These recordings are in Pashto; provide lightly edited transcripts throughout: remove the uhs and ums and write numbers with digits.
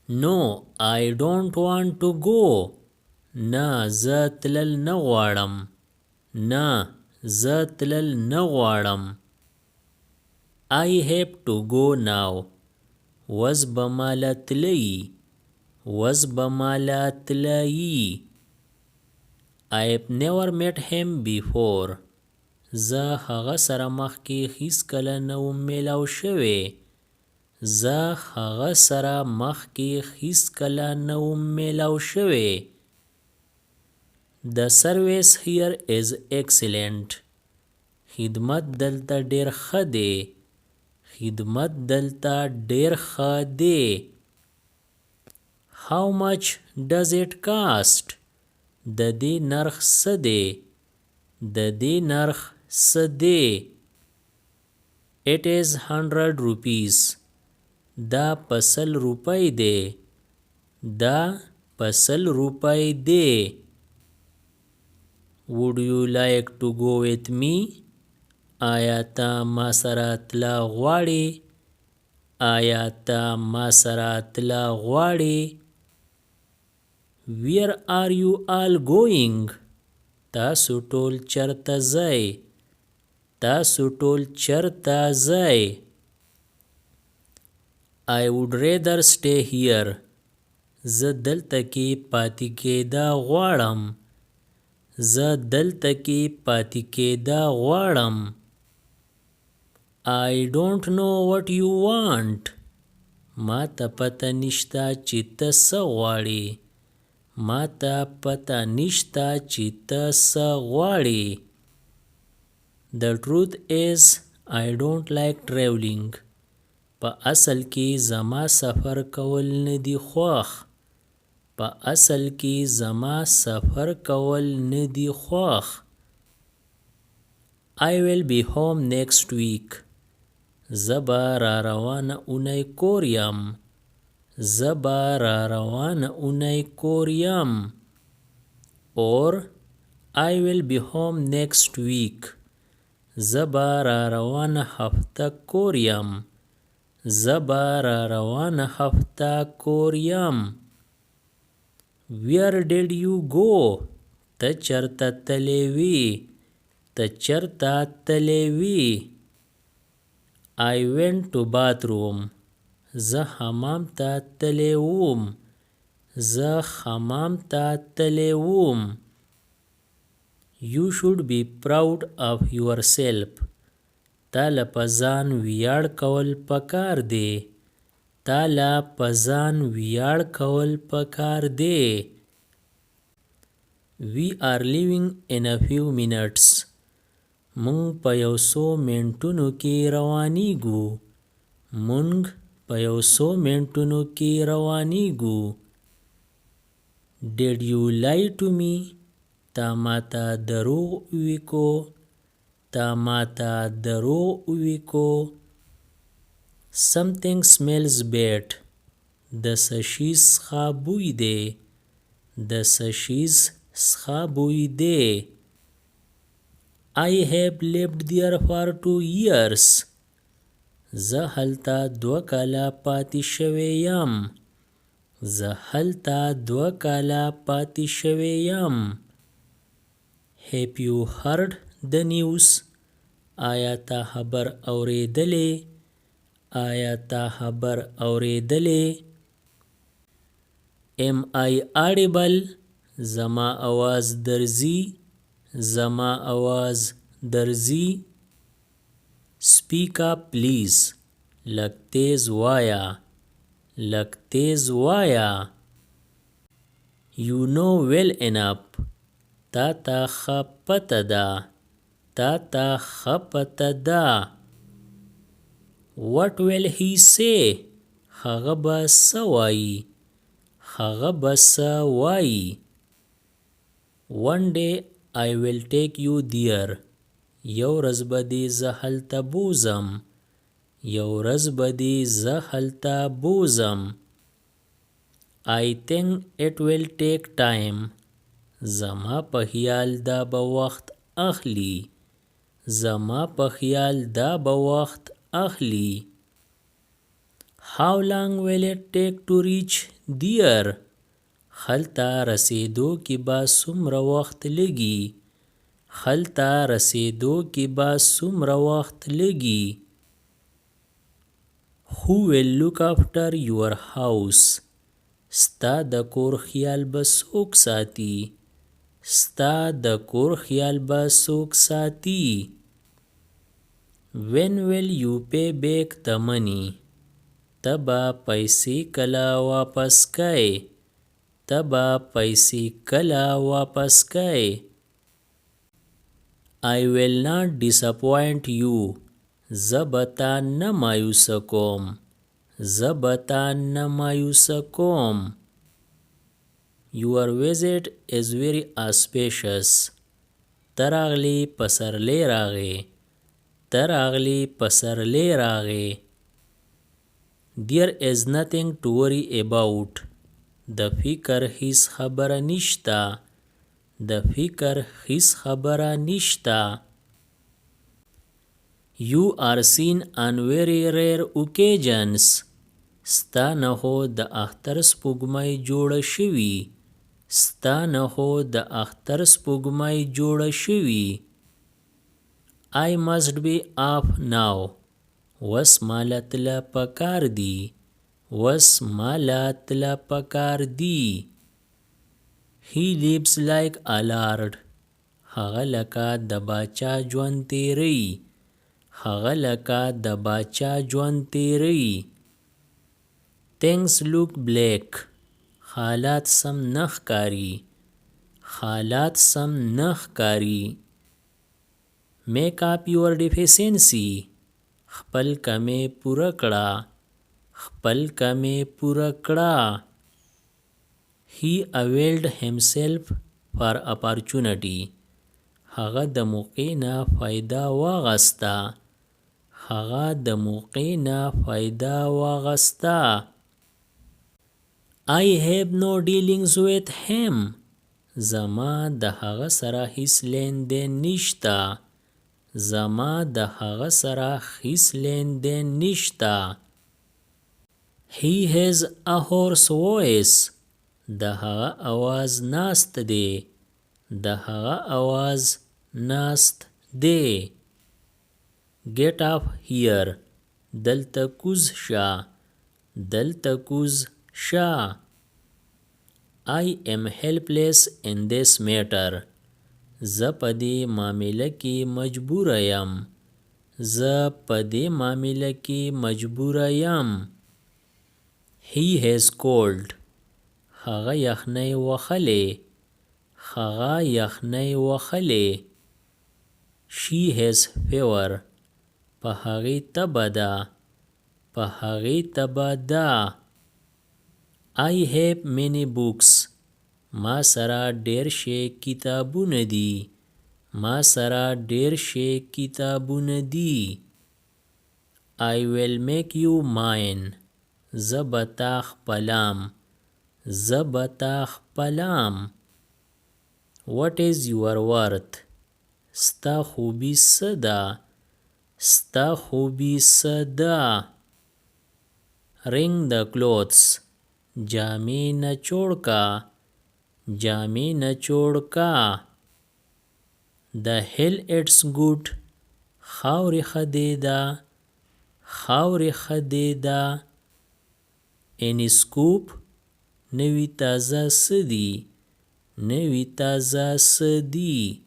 No, I don't want to go. نه زه تلل نه غواړم. نه زه تلل نه غواړم. I have to go now. وس به ماله تللی. وس به ماله تللی. I've never met him before. زه هغه سره مخکې هیڅکله نه وم میلاو شوی. زه هغه سره مخکې هیڅکله نه وم میلاو شوی. The service here is excellent. خدمت دلته ډیر ښه دی. خدمت دلته ډیر ښه دی. How much does it cost? د دې نرخ څه دی؟ د دې نرخ څه دی؟ It is 100 rupees. دا په 100 روپۍ دی. دا په 100 روپۍ دی. Would you like to go with me? آیا ته ما سره تلا غواړې؟ آیا ته ما سره تلا غواړې؟ Where are you all going? تاسو ټول چرته ځئ؟ تاسو ټول چرته ځئ؟ I would rather stay here. زه دلته کې پاتې کېدا غواړم. زه دلته کې پاتې کېدا غواړم. I don't know what you want. ما ته پته نشته چې ته څه غواړې. ما ته پته نشته چې ته څه غواړې. The truth is I don't like traveling. په اصل کې زما سفر کول نه دي خوښ. په اصل کې زما سفر کول نه دي خوښ. I will be home next week. زه به را روانه اونۍ کور یم. زه به را روانه اونۍ کور یم. Or I will be home next week. زه به را روانه هفته کور یم. زه به را روانه هفته کور یم. Where did you go? ته چرته تللی وې؟ ته چرته تللی وې؟ I went to bathroom. زه حمام ته تللی وم. زه حمام ته تللی وم. You should be proud of yourself. تا له په ځان ویاړ کول پکار دی. تا له په ځان ویاړ کول پکار دی. We are leaving in a few minutes. مونږ په یو څو منټونو کې روانیږو. مونږ په یو څو منټونو کې روانیږو. Did you lie to me? تا ماته دروغ وکړو. تا ماته دروغ وکړو. Something smells bad. د څه شي څخه بوی دی. د څه شي څخه بوی دی. I have lived there for 2 years. زه هلته 2 کاله پاتې شوی یم. زه هلته 2 کاله پاتې شوی یم. Have you heard the news? آیا ته خبر اورېدلې؟ آیا ته خبر اورېدلې؟ Am I audible? زما आवाज درځي. زما आवाज درځي. Speak up please. لږ تیز وایه. لږ تیز وایه. You know well enough. تا ته ښه پته ده. تا ته ښه پته ده. What will he say? هغه به څه وایي. هغه به څه وایي. One day I will take you there. یو ورځ به دې زه هلته بوځم. یو ورځ به دې زه هلته بوځم. I think it will take time. زما په خیال دا به وخت اخلي. زما په خیال دا به وخت اخلي. How long will it take to reach dear. هلته رسیدو کې به څومره وخت لګي. هلته رسیدو کې به څومره وخت لګي. Who will look after your house? ستا د کور خیال به څوک ساتي. ستا د کور خیال به څوک ساتي. When will you pay back the money? ته به پیسې کله واپس کوې. ته به پیسې کله واپس کوې. I will not disappoint you. زه به تا نه مایوسه کوم. زه به تا نه مایوسه کوم. Your visit is very auspicious. ته راغلې پسرلی راغې. ته راغلې پسرلی راغې. There is nothing to worry about. د فکر هیڅ خبره نشته. د فکر هیڅ خبره نشته. You are seen on very rare occasions. ستا نه خو د اختر سپوږمۍ جوړه شوي. ستا نه خو د اختر سپوږمۍ جوړه شوي. I must be off now. وس ماله تله پکار دی. وس ماله تله پکار دی. He lives like a lord. هغه لکه د باچا ژوند تیری. هغه لکه د باچا ژوند تیری. Things look black. حالات سم نه ښکاري. حالات سم نه ښکاري. Make up your deficiency. خپل کمی پوره کړه. خپل کمی پوره کړه. He availed himself for opportunity. هغه د موقع نه فایده واغسته. هغه د موقع نه فایده واغسته. I have no dealings with him. زما د هغه سره هیڅ لین دین نشته. زما د هغه سره هیڅ لین دین نشته. He has a hoarse voice. د هغه आवाज ناست دی. د هغه आवाज ناست دی. Get up here. دلته کوز شه. دلته کوز شه. I am helpless in this matter. زه په دې معامله کې مجبوره یم. زه په دې معامله کې مجبوره یم. He has cold. هغه یخنۍ وهلې. هغه یخنۍ وهلې. She has fever. په هغې تبه ده. په هغې تبه ده. I have many books. ما سره ډېر شی کتابونه دي. ما سره ډېر شی کتابونه دي. I will make you mine. زه به تا خپلم. زه به تا خپلم. What is your worth? ستا خوبي څه ده؟ ستا خوبي څه ده؟ Wring the clothes. جامې نچوړ کا. جامې نچوړ کا. The hill it's good. خاورې ښه دی ده. خاورې ښه دی ده. Any scoop. نوي تازه څه دي؟ نوي تازه څه دي؟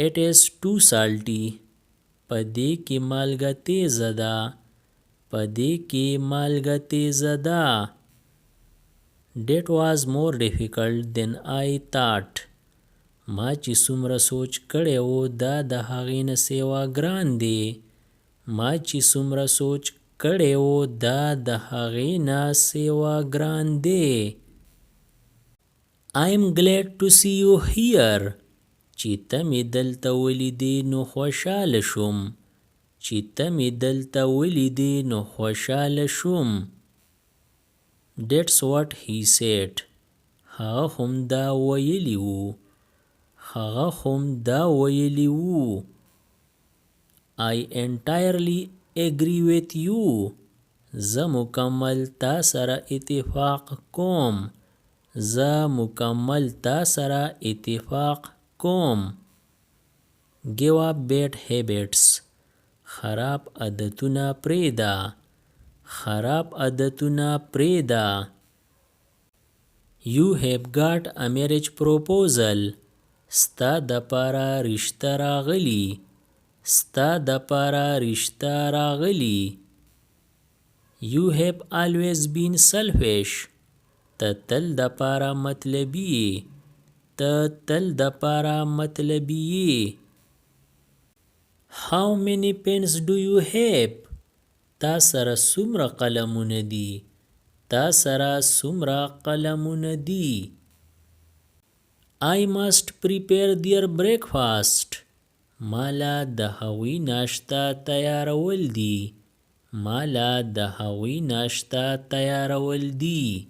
It is too salty. په دې کې مالګه تیزه ده. په دې کې مالګه تیزه ده. That was more difficult than I thought. ما چې څومره سوچ کړی و دا د هغې نه سیوا ګران دی. ما چې څومره سوچ کړی و دا د هغې نه سیوا ګران دی. I am glad to see you here. چې ته مې دلته ولیدې نو خوشحاله شوم. چې ته مې دلته ولیدې نو خوشحاله شوم. That's what he said. هغه هم دا ویلی وو. هغه هم دا ویلی وو. I entirely agree with you. زه مکمل تا سره اتفاق کوم. زه مکمل تا سره اتفاق کوم. Give up bad habits. خراب عادتونه پریږده. خراب عادتونه پریږده. You have got a marriage proposal. ستا دپاره رشته راغلي. ستا دپاره رشته راغلي. You have always been selfish. ته تل دپاره مطلبي یې. ته تل دپاره مطلبي یې. How many pens do you have? تا سره څومره قلمونه دي؟ تا سره څومره قلمونه دي؟ I must prepare their breakfast. مالا د هغوی ناشته تیارول دي. مالا د هغوی ناشته تیارول دي.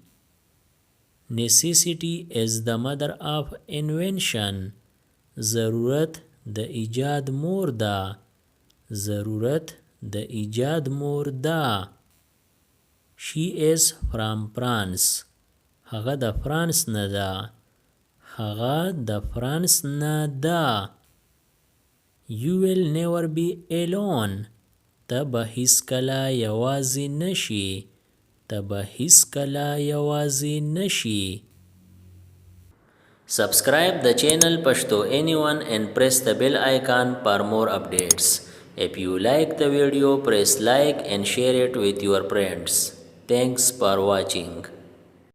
Necessity is the mother of invention. ضرورت د ایجاد مور ده. ضرورت د ایجاد مور ده. She is from France. هغه د فرانس نه ده. هغه د فرانس نه ده. You will never be alone. ته به هیڅکله یوازې نشي. ته به هیڅکله یوازې نشي. Subscribe the channel Pashto Anyone and press the bell icon for more updates. If you like the video, press like and share it with your friends. Thanks for watching.